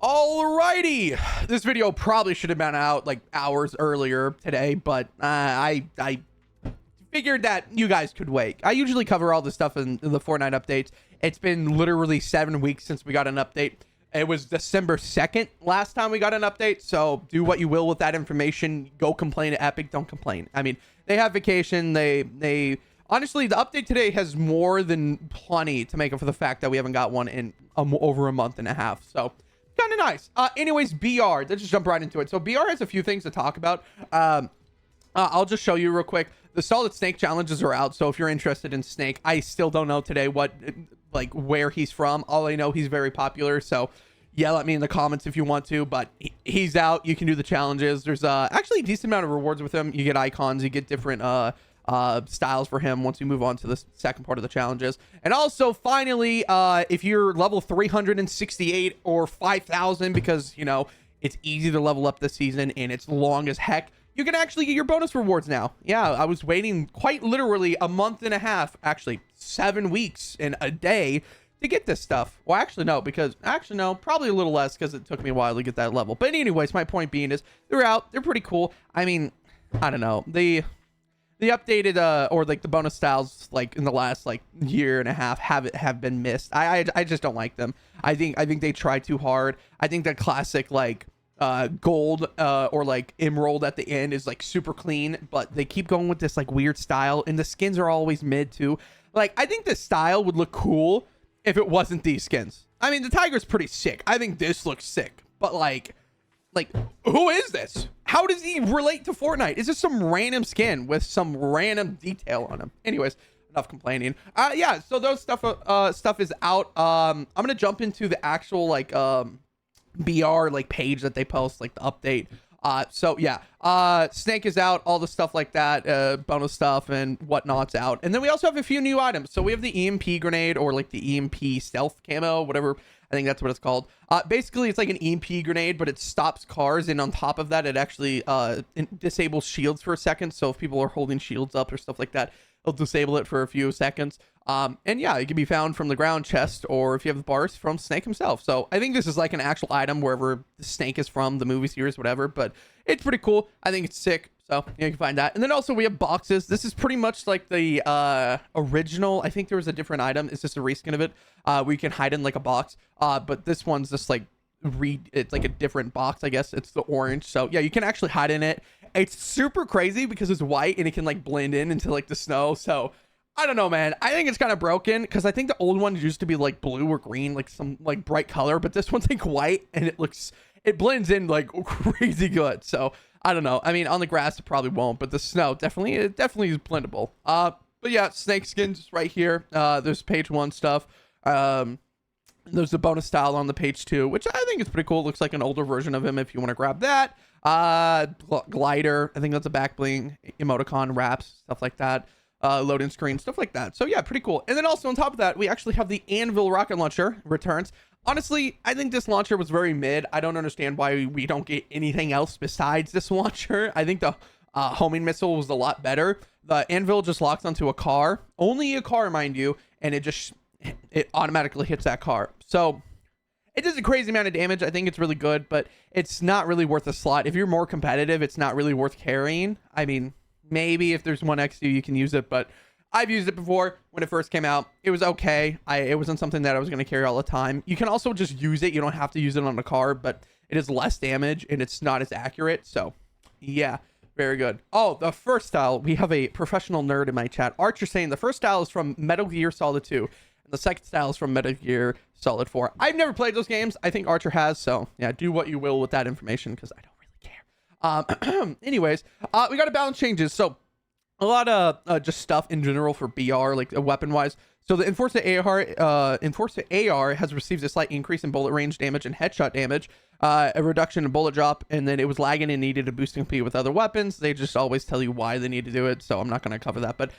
Alrighty, this video probably should have been out like hours earlier today, but I figured that you guys could wait. I usually cover all this stuff in the Fortnite updates. It's been literally 7 weeks since we got an update. It was December 2nd last time we got an update, so do what you will with that information. Go complain to Epic, don't complain. I mean, they have vacation. They honestly, the update today has more than plenty to make up for the fact that we haven't got one in over a month and a half. So kind of nice. Anyways, BR, let's just jump right into it. So BR has a few things to talk about. I'll just show you real quick. The solid snake challenges are out, so if you're interested in snake, I still don't know today where he's from. All I know, he's very popular, so yell at me in the comments if you want to, but he's out. You can do the challenges. There's actually a decent amount of rewards with him. You get icons, you get different styles for him once you move on to the second part of the challenges. And also, finally, if you're level 368 or 5,000, because you know it's easy to level up this season and it's long as heck, you can actually get your bonus rewards now. Yeah, I was waiting quite literally a month and a half, actually 7 weeks and a day to get this stuff. Well, actually no, probably a little less because it took me a while to get that level. But anyways, my point being is they're out. They're pretty cool. I mean, I don't know. The updated or like the bonus styles like in the last like year and a half have been missed. I just don't like them. I think they try too hard. I think the classic like gold or like emerald at the end is like super clean, but they keep going with this like weird style, and the skins are always mid too. Like, I think the style would look cool if it wasn't these skins. I mean, the tiger's pretty sick. I think this looks sick, but like who is this? How does he relate to Fortnite? Is this some random skin with some random detail on him? Anyways, enough complaining. Yeah, so those stuff is out. I'm gonna jump into the actual like BR like page that they post, like the update. So yeah, snake is out, all the stuff like that, bonus stuff and whatnot's out. And then we also have a few new items. So we have the EMP grenade, or like the EMP stealth camo, whatever. I think that's what it's called. Basically it's like an EMP grenade, but it stops cars, and on top of that it actually disables shields for a second. So if people are holding shields up or stuff like that, it'll disable it for a few seconds. And yeah, it can be found from the ground chest, or if you have the bars, from Snake himself. So I think this is like an actual item wherever the Snake is from, the movie series, whatever, but it's pretty cool. I think it's sick. So yeah, you can find that. And then also we have boxes. This is pretty much like the original. I think there was a different item. It's just a reskin of it. We can hide in like a box. But this one's just like it's like a different box, I guess. It's the orange. So yeah, you can actually hide in it. It's super crazy because it's white and it can like blend in into like the snow. So I don't know, man. I think it's kind of broken because I think the old ones used to be like blue or green, like some like bright color, but this one's like white and it blends in like crazy good. So I don't know. I mean, on the grass it probably won't, but the snow definitely is blendable. But yeah, snake skins right here. There's page 1 stuff. There's the bonus style on the page 2, which I think is pretty cool. It looks like an older version of him if you want to grab that. Glider, I think that's a back bling, emoticon, wraps, stuff like that. Loading screen, stuff like that. So yeah, pretty cool. And then also on top of that, we actually have the Anvil rocket launcher returns. Honestly, I think this launcher was very mid. I don't understand why we don't get anything else besides this launcher. I think the homing missile was a lot better. The Anvil just locks onto a car, only a car, mind you, and it automatically hits that car. So it does a crazy amount of damage. I think it's really good, but it's not really worth a slot. If you're more competitive, it's not really worth carrying. I mean, maybe if there's one next to you, you can use it, but I've used it before when it first came out. It was okay. It wasn't something that I was going to carry all the time. You can also just use it. You don't have to use it on a car, but it is less damage and it's not as accurate. So yeah, very good. Oh, the first style, we have a professional nerd in my chat. Archer saying the first style is from Metal Gear Solid 2. And the second style is from Metal Gear Solid 4. I've never played those games. I think Archer has. So yeah, do what you will with that information because I don't really care. Anyways, we got a balance changes. So a lot of just stuff in general for BR, like weapon wise. So the Enforcer AR has received a slight increase in bullet range damage and headshot damage, a reduction in bullet drop, and then it was lagging and needed a boost to compete with other weapons. They just always tell you why they need to do it, so I'm not going to cover that. But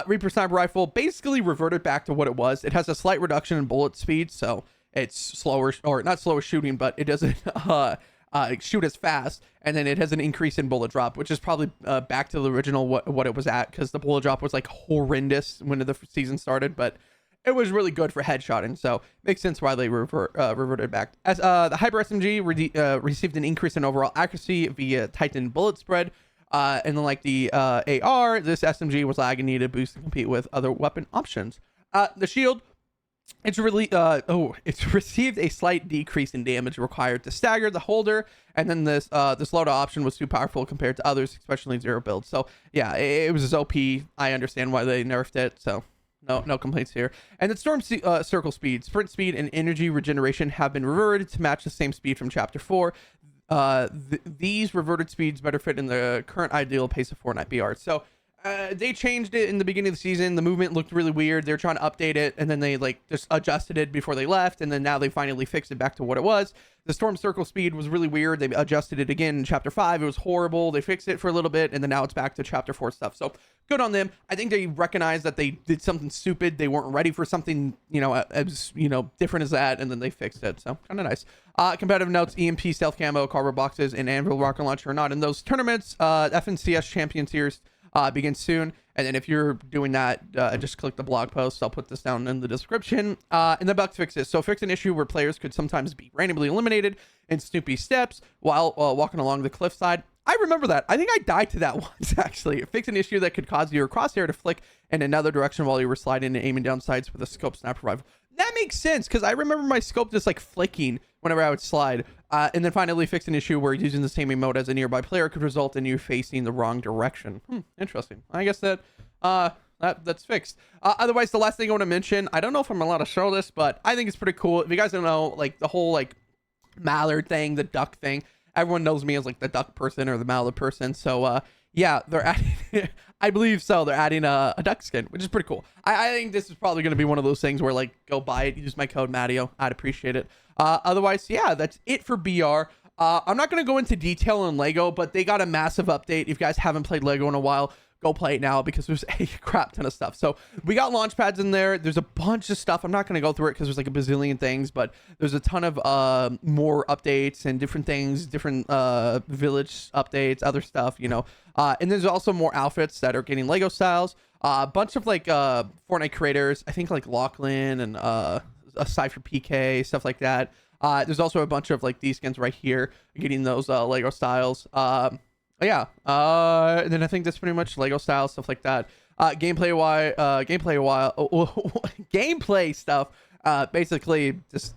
Reaper Sniper Rifle basically reverted back to what it was. It has a slight reduction in bullet speed, so it's slower, or not slower shooting, but it doesn't shoot as fast, and then it has an increase in bullet drop, which is probably back to the original what it was at, because the bullet drop was like horrendous when the season started. But it was really good for headshotting. So makes sense why they reverted back. As the Hyper SMG received an increase in overall accuracy via tightened bullet spread. And then like the AR, this SMG was lagging, needed a boost to compete with other weapon options. The shield, it's received a slight decrease in damage required to stagger the holder, and then this loadout option was too powerful compared to others, especially zero build. So yeah, it was OP. I understand why they nerfed it. So no complaints here. And the storm circle speed, sprint speed, and energy regeneration have been reverted to match the same speed from Chapter 4. These reverted speeds better fit in the current ideal pace of Fortnite BR. So they changed it in the beginning of the season. The movement looked really weird. They're trying to update it, and then they like just adjusted it before they left, and then now they finally fixed it back to what it was. The storm circle speed was really weird. They adjusted it again in Chapter 5. It was horrible. They fixed it for a little bit, and then now it's back to Chapter 4 stuff. So good on them. I think they recognized that they did something stupid. They weren't ready for something, as different as that, and then they fixed it. So kind of nice. Competitive notes: EMP, stealth camo, cardboard boxes, and anvil rocket launcher are not in those tournaments. FNCS Champion Series begins soon, and then if you're doing that, just click the blog post. I'll put this down in the description. And the bug fixes: so fix an issue where players could sometimes be randomly eliminated in Snoopy steps while walking along the cliffside. I remember that. I think I died to that once, actually. Fix an issue that could cause your crosshair to flick in another direction while you were sliding and aiming down sights with a scope sniper rifle. That makes sense, because I remember my scope just like flicking whenever I would slide. And then finally fix an issue where using the same emote as a nearby player could result in you facing the wrong direction. Interesting. I guess that's fixed. Otherwise, the last thing I want to mention, I don't know if I'm allowed to show this, but I think it's pretty cool. If you guys don't know, like the whole like mallard thing, the duck thing, everyone knows me as like the duck person or the mallard person. So yeah, they're adding I believe so, they're adding a duck skin, which is pretty cool. I think this is probably going to be one of those things where like go buy it, use my code Mattio. I'd appreciate it. Otherwise, yeah, that's it for BR. I'm not going to go into detail on Lego, but they got a massive update. If you guys haven't played Lego in a while, go play it now, because there's a crap ton of stuff. So we got launch pads in there. There's a bunch of stuff. I'm not going to go through it because there's like a bazillion things, but there's a ton of more updates and different things, different village updates, other stuff, and there's also more outfits that are getting Lego styles. A bunch of like Fortnite creators, I think like Lachlan and a Cypher PK, stuff like that. There's also a bunch of like these skins right here getting those Lego styles. Yeah, and then I think that's pretty much Lego style stuff like that. Gameplay stuff, basically just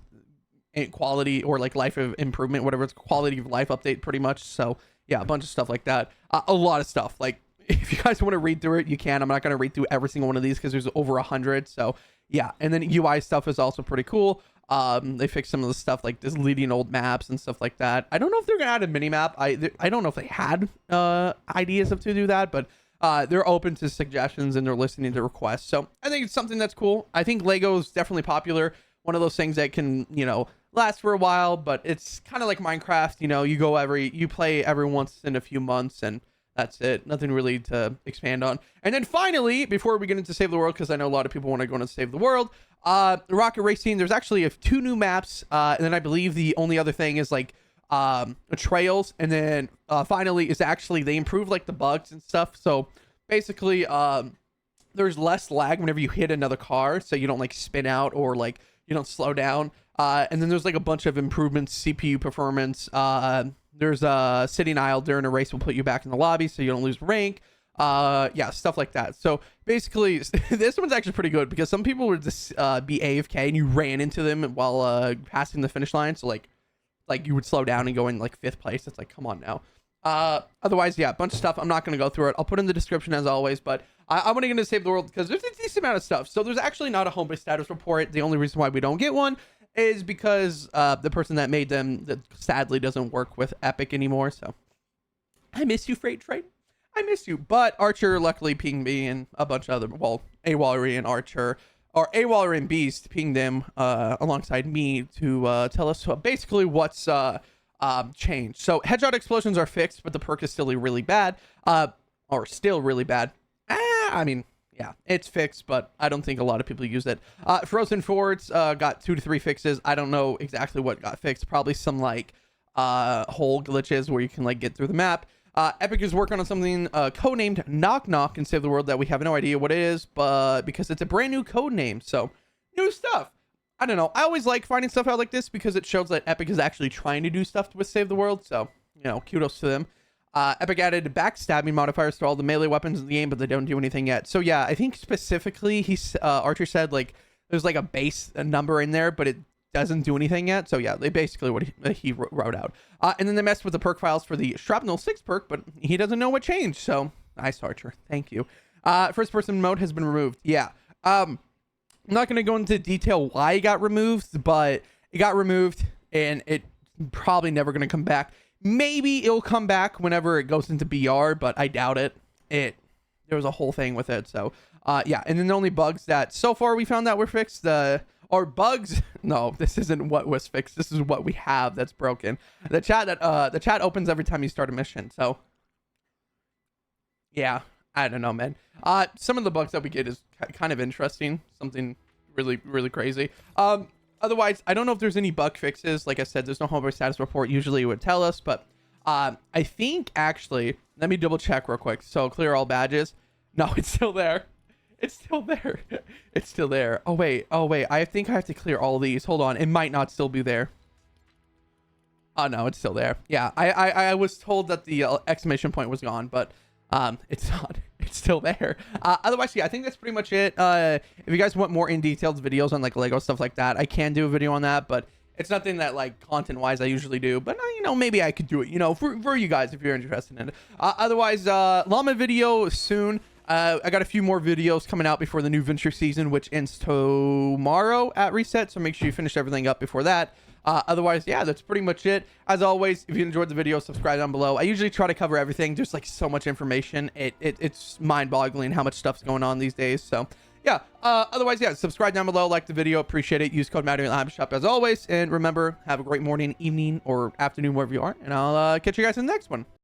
quality or like life of improvement, whatever, it's quality of life update pretty much. So yeah, a bunch of stuff like that. A lot of stuff. Like if you guys want to read through it, you can. I'm not going to read through every single one of these because there's over 100. So yeah, and then UI stuff is also pretty cool. They fixed some of the stuff like deleting old maps and stuff like that. I don't know if they're gonna add a mini map. I don't know if they had ideas of to do that, but they're open to suggestions and they're listening to requests. So I think it's something that's cool. I think Lego is definitely popular. One of those things that can last for a while, but it's kind of like Minecraft. You play every once in a few months and that's it. Nothing really to expand on. And then finally, before we get into Save the World, because I know a lot of people want to go into Save the World, Rocket Racing, there's actually 2 new maps. And then I believe the only other thing is like trails. And then finally is actually they improved like the bugs and stuff. So basically there's less lag whenever you hit another car. So you don't like spin out or like you don't slow down. And then there's like a bunch of improvements, CPU performance. There's a sitting idle during a race will put you back in the lobby so you don't lose rank. Yeah, stuff like that. So basically, this one's actually pretty good because some people would just be AFK and you ran into them while passing the finish line. So like you would slow down and go in like 5th place. It's like, come on now. Otherwise, yeah, a bunch of stuff. I'm not going to go through it. I'll put in the description as always, but I want to get into Save the World because there's a decent amount of stuff. So there's actually not a home-based status report. The only reason why we don't get one is because the person that made them sadly doesn't work with Epic anymore. So I miss you, Freight Train. I miss you. But Archer luckily pinged me and a bunch of other, AWallery and Archer, or AWallery and Beast pinged them alongside me to tell us basically what's changed. So headshot explosions are fixed, but the perk is still really bad. Or still really bad. I mean, yeah, it's fixed, but I don't think a lot of people use it. Frozen Forts got 2 to 3 fixes. I don't know exactly what got fixed. Probably some like hole glitches where you can like get through the map. Epic is working on something codenamed Knock Knock in Save the World that we have no idea what it is, but because it's a brand new code name. So new stuff. I don't know. I always like finding stuff out like this because it shows that Epic is actually trying to do stuff to save the world. So, you know, kudos to them. Epic added backstabbing modifiers to all the melee weapons in the game, but they don't do anything yet. So yeah, I think specifically Archer said like there's like a base number in there, but it doesn't do anything yet. So yeah, they basically what he wrote out. And then they messed with the perk files for the Shrapnel 6 perk, but he doesn't know what changed. So nice, Archer. Thank you. First person mode has been removed. Yeah. I'm not going to go into detail why it got removed, but it got removed and it probably never going to come back. Maybe it'll come back whenever it goes into BR, but I doubt it. There was a whole thing with it. So, yeah. And then the only bugs that so far we found that were fixed, or bugs. No, this isn't what was fixed. This is what we have that's broken. The chat opens every time you start a mission. So, yeah. I don't know, man. Some of the bugs that we get is kind of interesting. Something really, really crazy. Otherwise, I don't know if there's any bug fixes. Like I said, there's no homebrew status report. Usually it would tell us, but I think actually, let me double check real quick. So clear all badges. No, it's still there. It's still there. It's still there. Oh, wait. I think I have to clear all these. Hold on. It might not still be there. Oh, no, it's still there. Yeah, I was told that the exclamation point was gone, but it's not. It's still there. Otherwise, yeah, I think that's pretty much it. If you guys want more in-detailed videos on like Lego stuff like that, I can do a video on that, but it's nothing that like content-wise I usually do. But you know, maybe I could do it, you know, for you guys if you're interested in it. Otherwise, llama video soon. I got a few more videos coming out before the new venture season, which ends tomorrow at reset. So make sure you finish everything up before that. Otherwise, yeah, that's pretty much it. As always, if you enjoyed the video, subscribe down below. I usually try to cover everything. There's like so much information. It's mind-boggling how much stuff's going on these days. So yeah, otherwise, yeah, subscribe down below, like the video, appreciate it. Use code Mattio in the shop as always. And remember, have a great morning, evening, or afternoon, wherever you are. And I'll catch you guys in the next one.